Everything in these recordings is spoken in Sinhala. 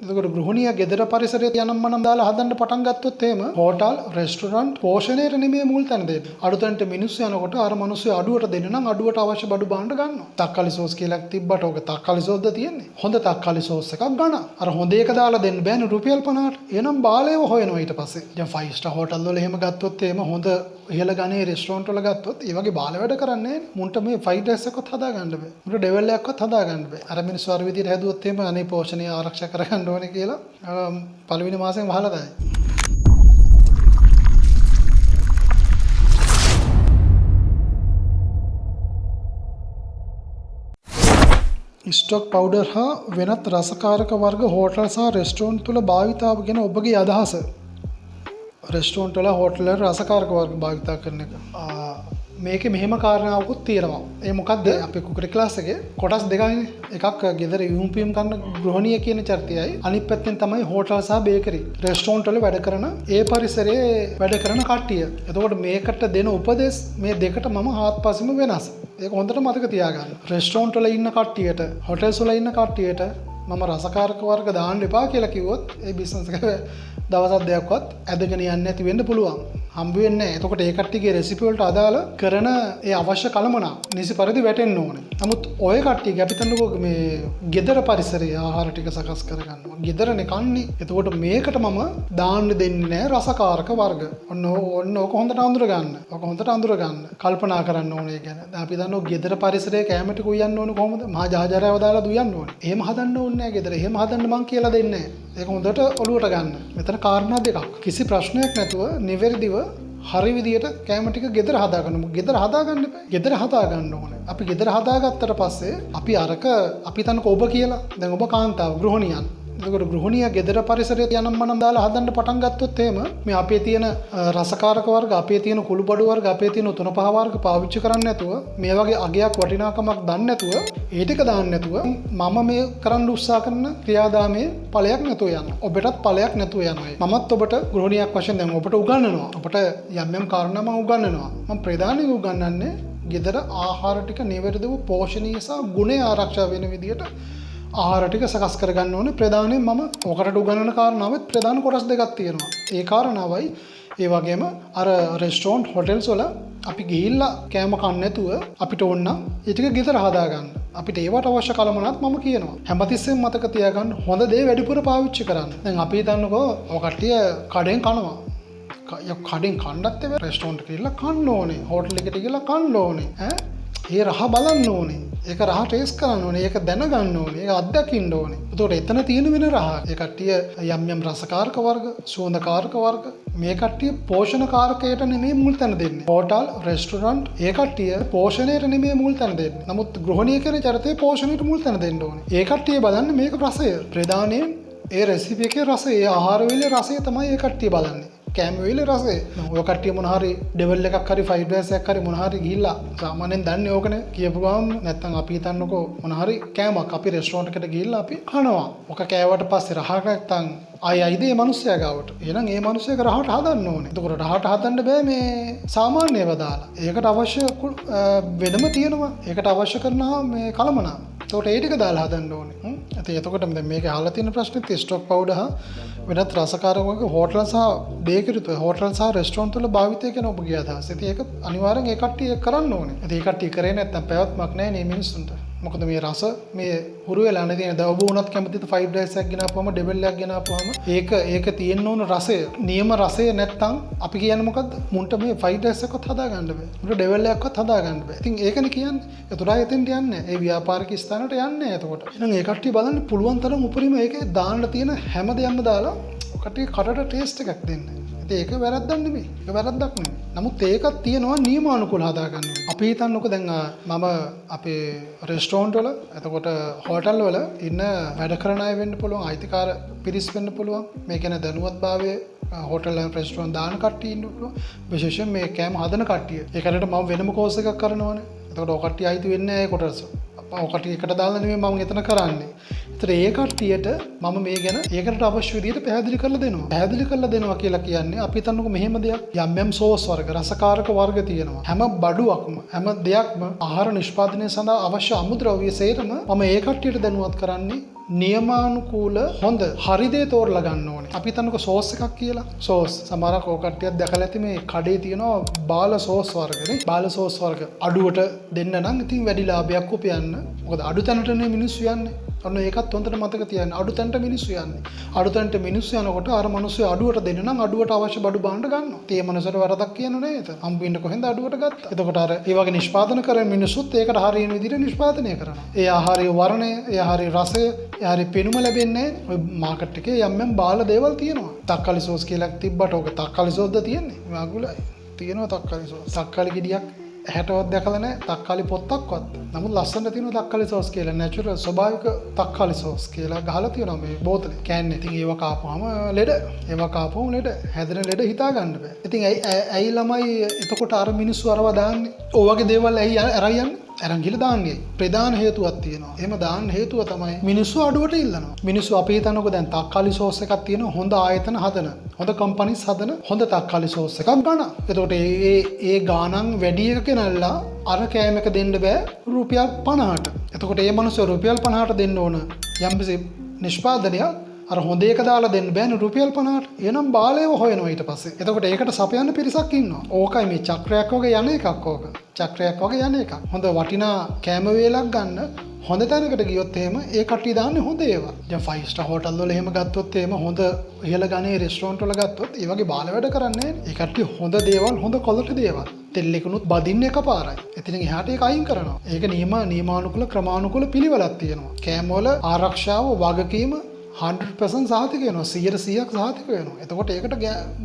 එතකොට ගෘහණිය ගෙදර පරිසරයේ යනම් මනම් දාලා හදන්න පටන් ගත්තොත් එහෙම හෝටල්, රෙස්ටුරන්ට් පෝෂණයට නෙමෙයි මුල් තැන දෙන්නේ. අඩුතැනට මිනිස්සු යනකොට අර මිනිස්සු අඩුවට දෙන්න නම් අඩුවට අවශ්‍ය බඩු භාණ්ඩ ගන්නවා. තක්කාලි සෝස් කියලා තිබ්බට ඕක තක්කාලි සෝස්ද තියෙන්නේ. හොඳ තක්කාලි සෝස් එකක් ගන්න. අර හොඳ එක දාලා දෙන්න බෑනේ රුපියල් 50ට. එහෙනම් බාලයව හොයනවා ඊට පස්සේ. දැන් 5 star හෝටල් වල එහෙම ගත්තොත් එහෙම හොඳ ඉහළ ගණේ රෙස්ටුරන්ට් වල ගත්තොත් ඒ වගේ බාල වැඩ කරන්නේ මුන්ට මේ ෆ්‍රයිඩ් රයිස් එකවත් හදා ගන්න බෑ. මුන්ට ඩෙවල් එකක්වත් හදා ගන්න බෑ. අර මිනිස්සු අර විදිහට හැදුවොත් එහෙම අනේ පෝෂණය ආරක්ෂා කරගන්න ඕනේ කියලා පළවෙනි මාසෙන් වහලා දායි. ස්ටොක් පවුඩර් හා වෙනත් රසකාරක වර්ග හෝටල් සහ රෙස්ටුරන්ට් තුල භාවිතාව ගැන ඔබගේ අදහස. රෙස්ටුරන්ට් වල හෝටල් වල රසකාරක වර්ග භාවිතා කරන එක. මේකේ මෙහෙම කාරණාවකුත් තියෙනවා. ඒ මොකද්ද? අපේ කුකරි ක්ලාස් එකේ කොටස් දෙකයිනේ. එකක් ගෙදර යුම්පියම් කරන ගෘහණිය කියන චරිතයයි. අනිත් පැත්තෙන් තමයි හෝටල් සහ බේකරි. රෙස්ටුරන්ට් වල වැඩ කරන ඒ පරිසරයේ වැඩ කරන කට්ටිය. එතකොට මේකට දෙන උපදෙස් මේ දෙකට මම හාත්පසින්ම වෙනස්. ඒක හොඳට මතක තියාගන්න. රෙස්ටුරන්ට් වල ඉන්න කට්ටියට, හෝටල්ස් වල ඉන්න කට්ටියට මම රසකාරක වර්ග දාන්න එපා කියලා කිව්වොත් ඒ බිස්නස් එක දවසක් දෙකක්වත් ඇදගෙන යන්නේ නැති වෙන්න පුළුවන්. හම්බ වෙන්නේ නැහැ. එතකොට ඒ කට්ටියගේ රෙසිපි වලට අදාළ කරන ඒ අවශ්‍ය කලමනා නිසි පරිදි වැටෙන්න ඕනේ. නමුත් ඔය කට්ටිය අපි හිතන්නකෝ මේ ගෙදර පරිසරයේ ආහාර ටික සකස් කරගන්නවා. ගෙදරනේ කන්නේ. එතකොට මේකට මම දාන්න දෙන්නේ නැහැ රසකාරක වර්ග. ඔන්න ඕක හොඳට අඳුර ගන්න. ඕක හොඳට අඳුර ගන්න. කල්පනා කරන්න ඕනේ ගැන. දැන් අපි දන්නවා ගෙදර පරිසරයේ කැම ටික උයන්න ඕනේ කොහොමද? මහා ජාජරයව දාලා දුයන්න ඕනේ. එහෙම හදන්න ඕනේ නැහැ ගෙදර. එහෙම හදන්න මං කියලා දෙන්නේ නැහැ. ඒක හොඳට ඔලුවට ගන්න. මෙතන කාරණා දෙකක්. කිසි ප්‍රශ්නයක් නැතුව නිවැරදිව හරි විදියට කැම ටික ගෙදර හදාගන්න. ගෙදර හදාගන්න එපා. ගෙදර හදාගන්න ඕනේ. අපි ගෙදර හදාගත්තට පස්සේ අපි අරක අපි තනක ඔබ කියලා. දැන් ඔබ කාන්තාව ගෘහණියන්. එතකොට ගෘහණිය ගෙදර පරිසරයේ යනම් මනම් දාලා හදන්න පටන් ගත්තොත් එහෙම මේ අපේ තියෙන රසකාරක වර්ග, අපේ තියෙන කුළු බඩු වර්ග, අපේ තියෙන තුන පහ වර්ග පාවිච්චි කරන්නේ නැතුව මේ වගේ අගයක් වටිනාකමක් දන්නේ නැතුව ඒ ටික දාන්න නැතුව මම මේ කරන්න උත්සාහ කරන ක්‍රියාදාමයේ ඵලයක් නැතුව යනවා. ඔබටත් ඵලයක් නැතුව යනවා. මමත් ඔබට ගෘහණියක් වශයෙන් දැන් ඔබට උගන්වනවා. ඔබට යම් යම් කාරණා මම උගන්වනවා. මම ප්‍රධානම උගන්වන්නේ ගෙදර ආහාර ටික නිවැරදිව පෝෂණීය සහ ගුණය ආරක්ෂා වෙන විදියට ආහාර ටික සකස් කරගන්න ඕනේ. ප්‍රධානයෙන් මම ඔකට උගන්වන කාරණාවෙත් ප්‍රධාන කොටස් දෙකක් තියෙනවා. ඒ කාරණාවයි ඒ වගේම අර රෙස්ටුරන්ට් හෝටල්ස් වල අපි ගිහිල්ලා කෑම කන්න නැතුව අපිට ඕන නම් ඒ ටික ගෙදර හදාගන්න. අපිට ඒවට අවශ්‍ය කලමනත් මම කියනවා. හැමතිස්සෙම මතක තියාගන්න හොඳ දේ වැඩිපුර පාවිච්චි කරන්න. දැන් අපි හිතන්නකෝ ඔය කට්ටිය කඩෙන් කනවා. කඩෙන් කන්නත් එපා. රෙස්ටුරන්ට් එකකට ගිහිල්ලා කන්න ඕනේ. හෝටල් එකට ගිහිල්ලා කන්න ඕනේ. ඒ රහ බලන්න ඕනේ. ඒක රහ ටේස්ට් කරන්න ඕනේ. ඒක දැනගන්න ඕනේ. ඒක අත්දකින්න ඕනේ. එතකොට එතන තියෙන වෙන රහ. ඒ කට්ටිය යම් යම් රසකාරක වර්ග, සුවඳකාරක වර්ග මේ කට්ටිය පෝෂණකාරකයට නෙමෙයි මුල් තැන දෙන්නේ. හෝටල්, රෙස්ටුරන්ට් ඒ කට්ටිය පෝෂණයට නෙමෙයි මුල් තැන දෙන්නේ. නමුත් ගෘහණිය කියන චරිතේ පෝෂණයට මුල් තැන දෙන්න ඕනේ. ඒ කට්ටිය බලන්නේ මේක රසය. ප්‍රධානයෙන් ඒ රෙසිපි එකේ රසය, ඒ ආහාර වේලේ රසය තමයි ඒ කට්ටිය බලන්නේ. කෑම වේලේ රසය. ඔය කට්ටිය මොන හරි ඩෙවල් එකක් හරි ෆ්‍රයිඩ් රයිස් එකක් හරි මොන හරි ගිහිල්ලා සාමාන්‍යයෙන් දන්නේ ඕකනේ කියපු ගමන් නැත්තම් අපි හිතන්නකෝ මොන හරි කෑමක් අපි රෙස්ටුරන්ට් එකට ගිහිල්ලා අපි කනවා. ඔක කෑවට පස්සේ රහක් නැත්තම් අයිද මේ මිනිස්සයා ගාවට. එහෙනම් මේ මිනිස්සයාක රහට හදන්න ඕනේ. එතකොට රහට හදන්න බෑ මේ සාමාන්‍යව දාලා. ඒකට අවශ්‍ය වෙනම තියෙනවා. ඒකට අවශ්‍ය කරනවා මේ කලමනා. ඒකට ඒ ටික දාලා හදන්න ඕනේ. එතකොට දැන් මේකේ අහලා තියෙන ප්‍රශ්නේ ස්ටොක් පවුඩර් හා වෙනත් රසකාරක වගේ හෝටල් සහ බේකරි තුල හෝටල් සහ රෙස්ටුරන්ට් වල භාවිතය කරන ඔබගේ අදහස. ඉතින් ඒක අනිවාර්යෙන් ඒ කට්ටිය කරන්න ඕනේ. ඉතින් ඒ කට්ටිය කරේ නැත්නම් පැවැත්මක් නැහැ නේ මිනිස්සුන්ට. මොකද මේ රස මේ හුරු වෙලා නැතිනේ. දැන් ඔබ වුණත් කැමතිද ෆ්‍රයිඩ් රයිස් එකක් ගෙනාපුවම ඩෙවල් එකක් ගෙනාපුවම ඒක තියෙන්න ඕන රසය. නියම රසය නැත්නම් අපි කියන්නේ මොකද්ද? මුන්ට මේ ෆ්‍රයිඩ් රයිස් එකක්වත් හදා ගන්න බෑ. මුන්ට ඩෙවල් එකක්වත් හදා ගන්න බෑ. ඉතින් ඒකනේ කියන්නේ. ඒතරා එතෙන්ට යන්නේ. ඒ ව්‍යාපාරික ස්ථානට යන්නේ. එතකොට. එහෙනම් ඒ කට්ටිය බලන්න පුළුවන් තරම් උපරිම ඒකේ දාන්න තියෙන හැම දෙයක්ම දාලා කට්ටිය කටට ටේස්ට් එකක් දෙන්න. ඉතින් ඒක වැරද්දක් නෙමෙයි. ඒක වැරද්දක් නෙමෙයි. නමුත් ඒකක් තියෙනවා නියමානුකූලව හදාගන්න. අපි හිතන්නකො දැන් මම අපේ රෙස්ටුරන්ට් වල එතකොට හෝටල් වල ඉන්න වැඩ කරන අය වෙන්න පුළුවන්, අයිතිකාර පිරිස් වෙන්න පුළුවන්. මේ කියන දැනුවත්භාවයේ හෝටල් and රෙස්ටුරන්ට් දාන කට්ටිය ඉන්න පුළුවන්. විශේෂයෙන් මේ කෑම හදන කට්ටිය. ඒකට මම වෙනම කෝස් එකක් කරනවානේ. එතකොට ඔය කට්ටිය අයිති වෙන්නේ නැහැ කොටස. ඔය කට්ටිය එකට දාලා නෙමෙයි මම එතන කරන්නේ. ඒතර ඒ කට්ටියට මම මේ ගැන ඒකට අවශ්‍ය විදිහට පැහැදිලි කරලා දෙනවා. පැහැදිලි කරලා දෙනවා කියලා කියන්නේ අපි හිතන්නකො මෙහෙම දෙයක් යම් යම් සෝස් වර්ග, රසකාරක වර්ග තියෙනවා. හැම බඩුවක්ම, හැම දෙයක්ම ආහාර නිෂ්පාදනය සඳහා අවශ්‍ය අමුද්‍රව්‍ය සේරම මම ඒ කට්ටියට දැනුවත් කරන්නේ නියමානුකූල හොඳ හරි දේ තෝරලා ගන්න ඕනේ. අපි හිතන්නකෝ සෝස් එකක් කියලා. සෝස් සමහරක් ඔය කට්ටියක් දැකලා ඇති මේ කඩේ තියෙනවා බාල සෝස් වර්ගනේ. බාල සෝස් වර්ග අඩුවට දෙන්න නම් ඉතින් වැඩි ලාභයක් උපයන්න. මොකද අඩු තැනටනේ මිනිස්සු යන්නේ. ඔන්න ඒකත් හොඳට මතක තියාගන්න. අඩු තැනට මිනිස්සු යන්නේ. අඩු තැනට මිනිස්සු යනකොට අර මිනිස්සු අඩුවට දෙන්න නම් අඩුවට අවශ්‍ය බඩු බාණ්ඩ ගන්නවා. ඒ මනසට වරදක් කියන්නේ නේද? හම්බෙන්න කොහෙන්ද අඩුවට ගත්තා. එතකොට අර ඒ වගේ නිෂ්පාදන කරන මිනිස්සුත් ඒකට හරියන විදිහට නිෂ්පාදනය කරනවා. ඒ ආහාරයේ වර්ණය, ඒ ආහාරයේ රසය, ඒ ආහාරයේ පෙනුම ලැබෙන්නේ ඔය මාකට් එකේ යම් බාල දේවල් තියෙනවා. තක්කාලි සෝස් කියලා තිබ්බට ඕක තක්කාලි සෝස්ද තියෙන්නේ? මාගුලයි. තියෙනවා තක්කාලි සෝස්. තක්කාලි ගෙඩියක් හැටවත් දැකලා නැහැ තක්කාලි පොත්තක්වත්. නමුත් ලස්සනට තියෙනවා තක්කාලි සෝස් කියලා. නැචරල් ස්වභාවික තක්කාලි සෝස් කියලා ගහලා තියෙනවා මේ බෝතලේ. කෑන්නේ. ඉතින් ඒව කාපුවාම ලෙඩ. ඒව කාපුවම ලෙඩ. හැදෙන ලෙඩ හිතා ගන්න බෑ. ඉතින් ඇයි ළමයි එතකොට අර මිනිස්සු අරව දාන්නේ? ඔය වගේ දේවල් ඇයි අරන් යන්නේ? අරන් ගිහලා දාන්නේ. ප්‍රධාන හේතුවක් තියෙනවා. එහෙම දාන්න හේතුව තමයි මිනිස්සු අඩුවට ඉල්ලනවා. මිනිස්සු අපි හිතනකො දැන් තක්කාලි සෝස් එකක් තියෙනවා හොඳ ආයතන හදන. හොඳ කම්පැනිස් හදන හොඳ තක්කාලි සෝස් එකක් ගන්න. එතකොට ඒ ගාණන් වැඩි එකක නල්ලා අර කෑම එක දෙන්න බෑ රුපියල් 50ට. එතකොට ඒ මිනිස්සු රුපියල් 50ට දෙන්න ඕන යම්කිසි නිෂ්පාදනයක් අර හොඳ එක දාලා දෙන්න බෑනේ රුපියල් 50ට. එහෙනම් බාලයව හොයනවා ඊට පස්සේ. එතකොට ඒකට සපයන්න පිරිසක් ඉන්නවා. ඕකයි මේ චක්‍රයක් වගේ යන එකක් ඕක. චක්‍රයක් වගේ යන එකක්. හොඳ වටිනා කෑම වේලක් ගන්න හොඳ තැනකට ගියොත් එහෙම ඒ කට්ටිය දාන්නේ හොඳ ඒවා. දැන් 5 star hotel වල එහෙම ගත්තොත් එහෙම හොඳ ඉහළ ගණේ රෙස්ටොරන්ට් වල ගත්තොත් ඒ වගේ බාල වැඩ කරන්නේ නැහැ. ඒ කට්ටිය හොඳ දේවල් හොඳ quality දේවල්. තෙල් එකනුත් බදින්න එකපාරයි. එතනින් එහාට ඒක අයින් කරනවා. ඒක නියමානුකූල ක්‍රමානුකූල පිළිවෙලක් තියෙනවා. කෑම වල ආරක්ෂාව වගකීම 100% සාතික වෙනවා 100%ක් සාතික වෙනවා. එතකොට ඒකට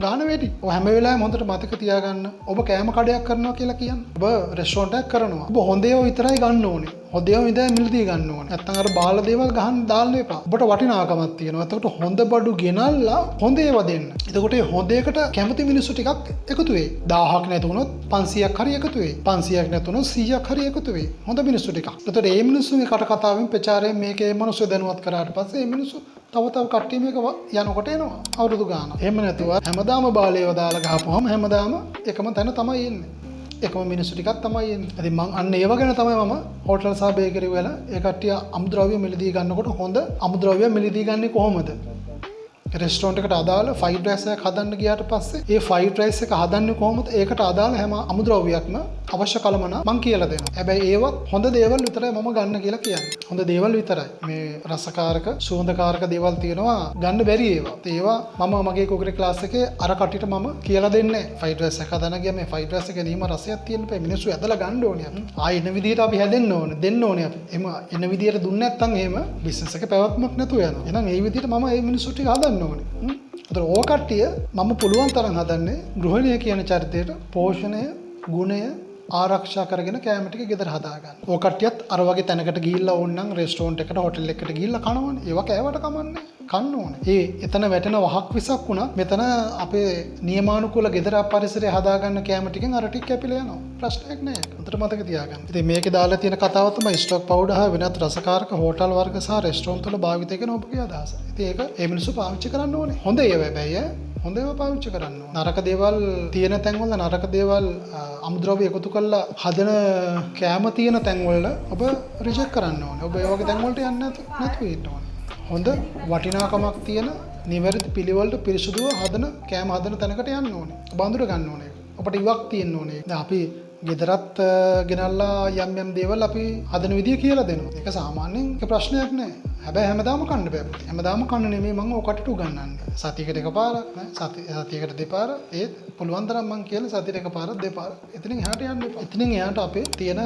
ගාන වැඩි. ඔය හැම වෙලාවෙම හොඳට මතක තියාගන්න. ඔබ කෑම කඩයක් කරනවා කියලා කියන්නේ. ඔබ රෙස්ටොරන්ට් එකක් කරනවා. ඔබ හොඳ ඒවා විතරයි ගන්න ඕනේ. හොඳ ඒවා විතරයි මිලදී ගන්න ඕනේ. නැත්නම් අර බාල දේවල් ගහන්න දාන්න එපා. ඔබට වටිනාකමක් තියෙනවා. එතකොට හොඳ බඩු ගෙනල්ලා හොඳ ඒවා දෙන්න. එතකොට මේ හොඳ එකට කැමති මිනිස්සු ටිකක් එකතු වෙයි. 1000ක් නැති වුණොත් 500ක් හරි එකතු වෙයි. 500ක් නැති වුණොත් 100ක් හරි එකතු වෙයි. හොඳ මිනිස්සු ටිකක්. එතකොට මේ මිනිස්සුගේ කට කතාවෙන් ප්‍රචාරයෙන් මේකේ මිනිස්සු දැනුවත් කරාට පස්සේ මේ මිනිස්සු තව කට්ටිය මේක යනකොට එනවා අවුරුදු ගානක්. එහෙම නැතුව හැමදාම බාලේව දාලා ගහපුවම හැමදාම එකම තැන තමයි එන්නේ. එකම මිනිස්සු ටිකක් තමයි එන්නේ. ඉතින් මං අන්න ඒව ගැන තමයි මම හෝටල් සහ බේකරි වල ඒ කට්ටිය අමුද්‍රව්‍ය මිලදී ගන්නකොට හොඳ අමුද්‍රව්‍ය මිලදී ගන්නේ කොහොමද? රෙස්ටොරන්ට් එකට අදාළ ෆ්‍රයිඩ් රයිස් එකක් හදන්න ගියාට පස්සේ ඒ ෆ්‍රයිඩ් රයිස් එක හදන්නේ කොහොමද? ඒකට අදාළ හැම අමුද්‍රව්‍යයක්ම අවශ්‍ය කලමනා මං කියලා දෙනවා. හැබැයි ඒවත් හොඳ දේවල් විතරයි මම ගන්න කියලා කියන්නේ. හොඳ දේවල් විතරයි. මේ රසකාරක, සුවඳකාරක දේවල් තියෙනවා ගන්න බැරි ඒවා. ඒවා මම මගේ කුකරි ක්ලාස් එකේ අර කට්ටියට මම කියලා දෙන්නේ. ෆ්‍රයිඩ් රයිස් එක හදන්න ගියා මේ ෆ්‍රයිඩ් රයිස් එකේ නියම රසයක් තියෙන්න බෑ. මිනිස්සු ඇදලා ගන්න ඕනේ අපි. ආයෙ එන විදිහට අපි හැදෙන්න ඕනේ. දෙන්න ඕනේ අපි. එහෙම එන විදිහට දුන්නේ නැත්නම් එහෙම බිස්නස් එක පැවැත්මක් නැතුව යනවා. එහෙනම් ඒ විදිහට මම මේ මිනිස්සු ටික හදන්න ඕනේ. ඒතර ඕ කට්ටිය මම පුළුවන් තරම් හදන්නේ ගෘහිණිය කියන චරිතයට පෝෂණය, ගුණය ආරක්ෂා කරගෙන කෑම ටික ගෙදර හදාගන්න. ඕ කට්ටියත් අර වගේ තැනකට ගිහිල්ලා ඕනනම් රෙස්ටොරන්ට් එකට හෝටල් එකකට ගිහිල්ලා කනවනේ. ඒවා කෑවට කමන්නේ. කන්න ඕනේ. එතන වැටෙන වහක් විසක් වුණා. මෙතන අපේ නියමානුකූල ගෙදර පරිසරය හදාගන්න කෑම ටිකෙන් අර ටික කැපිලා යනවා. ප්‍රශ්නයක් නෑ. හොඳට මතක තියාගන්න. ඉතින් මේකේ දාලා තියෙන කතාව තමයි ස්ටොක් පවුඩර් හා වෙනත් රසකාරක හෝටල් වර්ග සහ රෙස්ටොරන්ට් වල භාවිතය කරන ඔබගේ අදහස. ඉතින් ඒක ඒ මිනිස්සු පාවිච්චි කරන්න ඕනේ. හොඳ ඒවා හැබැයි හොඳ ඒවා පාවිච්චි කරන්න ඕනේ. නරක දේවල් තියෙන තැන්වල නරක දේවල් අමුද්‍රව්‍ය එකතු කරලා හදන කෑම තියෙන තැන්වල ඔබ රිජෙක්ට් කරන්න ඕනේ. ඔබ ඒ වගේ තැන්වලට යන්න නැතුව ඉන්න ඕනේ. හොඳ වටිනාකමක් තියෙන නිවැරදි පිළිවෙලට පිරිසුදුව හදන කෑම හදන තැනකට යන්න ඕනේ. ඔබ අඳුර ගන්න ඕනේ. ඔබට ඉවක් තියෙන්න ඕනේ. දැන් අපි ගෙදරත් ගෙනල්ලා යම් දේවල් අපි හදන විදිය කියලා දෙනවා. ඒක සාමාන්‍යයෙන් ඒක ප්‍රශ්නයක් නෑ. හැබැයි හැමදාම කන්න බෑ. හැමදාම කන්න නෙමෙයි මම ඔකට උගන්වන්නේ. සතියකට එකපාරක් නෑ. සතියකට දෙපාර ඒත් පුළුවන් තරම් මම කියලා සතියට එකපාරක් දෙපාර. එතනින් එහාට යන්න එපා. එතනින් එහාට අපේ තියෙන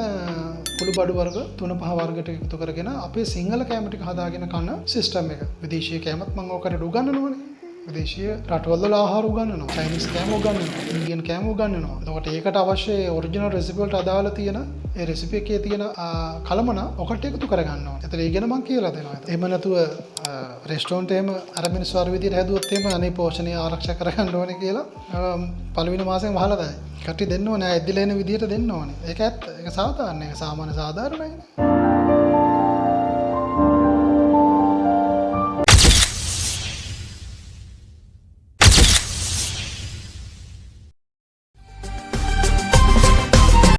කුළු බඩු වර්ග 3-5 වර්ග ටික එකතු කරගෙන අපේ සිංහල කෑම ටික හදාගෙන කන සිස්ටම් එක. විදේශීය කෑමත් මම ඔකට උගන්වනවානේ. විදේශීය රටවල් ආහාර උගන්වනවා. චයිනීස් කෑම උගන්වනවා. ඉන්දියන් කෑම උගන්වනවා. එතකොට ඒකට අවශ්‍ය ඔරිජිනල් රෙසිපි වලට අදාළ තියෙන ඒ රෙසිපි එකේ තියෙන කලමන ඔකට එකතු කරගන්න ඕනේ. ඒතර ඒ ගැන මම කියලා දෙනවා. එහෙම නැතුව රෙස්ටොරන්ට් එකේම අර මිනිස්සු අර විදිහට හැදුවොත් එහෙම අනේ පෝෂණය ආරක්ෂා කරගන්න ඕනේ කියලා පළවෙනි මාසෙම වහලා දායි. කට්ටිය දෙන්න ඕනේ. ඇද්දිලා එන විදිහට දෙන්න ඕනේ. ඒක ඇත්ත. ඒක සාමාන්‍ය. ඒක සාමාන්‍ය සාධාරණයි.